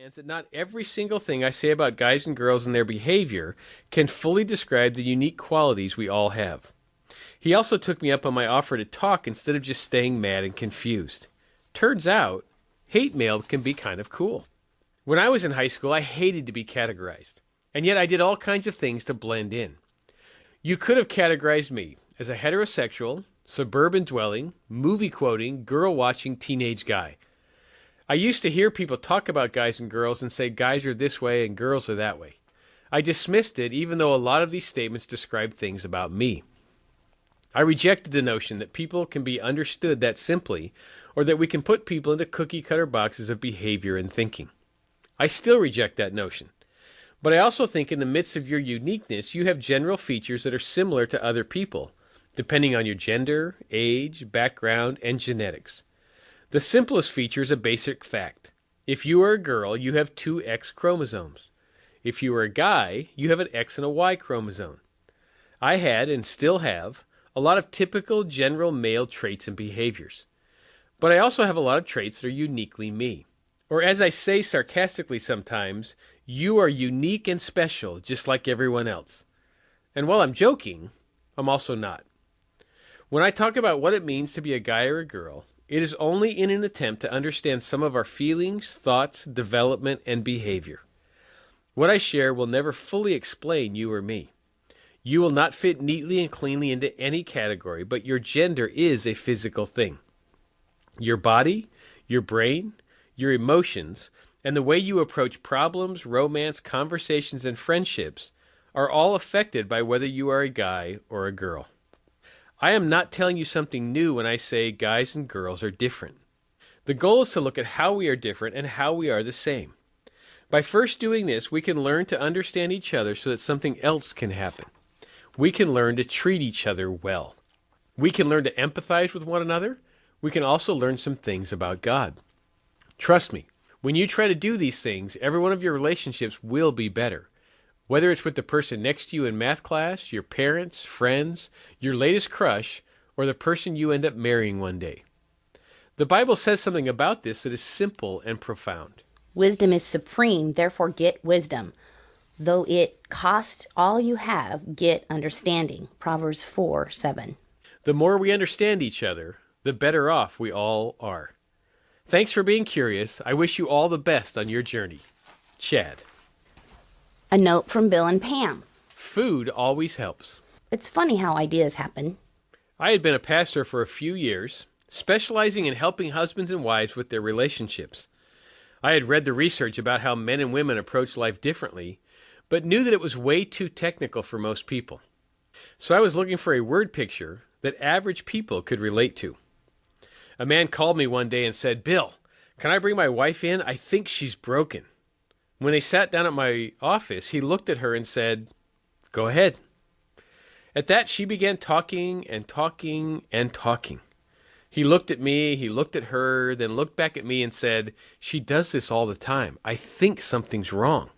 understands that not every single thing I say about guys and girls and their behavior can fully describe the unique qualities we all have. He also took me up on my offer to talk instead of just staying mad and confused. Turns out, hate mail can be kind of cool. When I was in high school, I hated to be categorized, and yet I did all kinds of things to blend in. You could have categorized me as a heterosexual, suburban-dwelling, movie-quoting, girl-watching teenage guy. I used to hear people talk about guys and girls and say guys are this way and girls are that way. I dismissed it even though a lot of these statements describe things about me. I rejected the notion that people can be understood that simply, or that we can put people into cookie-cutter boxes of behavior and thinking. I still reject that notion. But I also think in the midst of your uniqueness, you have general features that are similar to other people, depending on your gender, age, background, and genetics. The simplest feature is a basic fact. If you are a girl, you have two X chromosomes. If you are a guy, you have an X and a Y chromosome. I had, and still have, a lot of typical general male traits and behaviors. But I also have a lot of traits that are uniquely me. Or as I say sarcastically sometimes, you are unique and special, just like everyone else. And while I'm joking, I'm also not. When I talk about what it means to be a guy or a girl, it is only in an attempt to understand some of our feelings, thoughts, development, and behavior. What I share will never fully explain you or me. You will not fit neatly and cleanly into any category, but your gender is a physical thing. Your body, your brain, your emotions, and the way you approach problems, romance, conversations, and friendships are all affected by whether you are a guy or a girl. I am not telling you something new when I say guys and girls are different. The goal is to look at how we are different and how we are the same. By first doing this, we can learn to understand each other so that something else can happen. We can learn to treat each other well. We can learn to empathize with one another. We can also learn some things about God. Trust me, when you try to do these things, every one of your relationships will be better. Whether it's with the person next to you in math class, your parents, friends, your latest crush, or the person you end up marrying one day. The Bible says something about this that is simple and profound. Wisdom is supreme, therefore get wisdom. Though it cost all you have, get understanding. Proverbs 4:7. The more we understand each other, the better off we all are. Thanks for being curious. I wish you all the best on your journey. Chad. A note from Bill and Pam. Food always helps. It's funny how ideas happen. I had been a pastor for a few years, specializing in helping husbands and wives with their relationships. I had read the research about how men and women approach life differently, but knew that it was way too technical for most people. So I was looking for a word picture that average people could relate to. A man called me one day and said, "Bill, can I bring my wife in? I think she's broken." When they sat down at my office, he looked at her and said, "Go ahead." At that, she began talking and talking and talking. He looked at me, he looked at her, then looked back at me and said, "She does this all the time. I think something's wrong."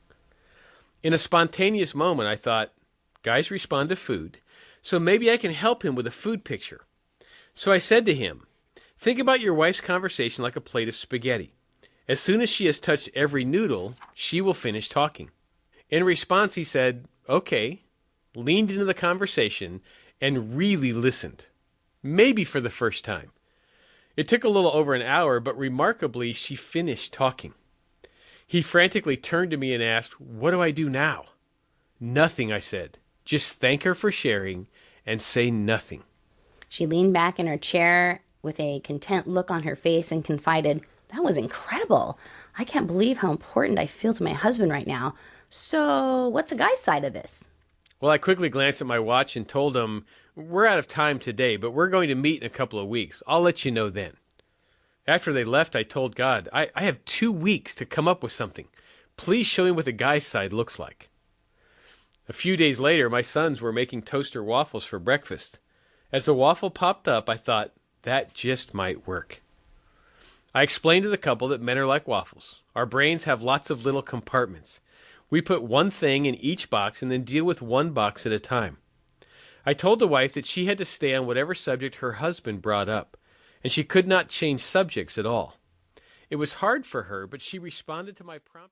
In a spontaneous moment, I thought, guys respond to food, so maybe I can help him with a food picture. So I said to him, think about your wife's conversation like a plate of spaghetti. As soon as she has touched every noodle, she will finish talking. In response, he said, okay, leaned into the conversation, and really listened. Maybe for the first time. It took a little over an hour, but remarkably, she finished talking. He frantically turned to me and asked, "What do I do now?" "Nothing," I said. "Just thank her for sharing and say nothing." She leaned back in her chair with a content look on her face and confided, "That was incredible. I can't believe how important I feel to my husband right now. So what's a guy's side of this?" Well, I quickly glanced at my watch and told him, "We're out of time today, but we're going to meet in a couple of weeks. I'll let you know then." After they left, I told God, I have 2 weeks to come up with something. Please show me what the guy's side looks like. A few days later, my sons were making toaster waffles for breakfast. As the waffle popped up, I thought, that just might work. I explained to the couple that men are like waffles. Our brains have lots of little compartments. We put one thing in each box and then deal with one box at a time. I told the wife that she had to stay on whatever subject her husband brought up, and she could not change subjects at all. It was hard for her, but she responded to my prompt.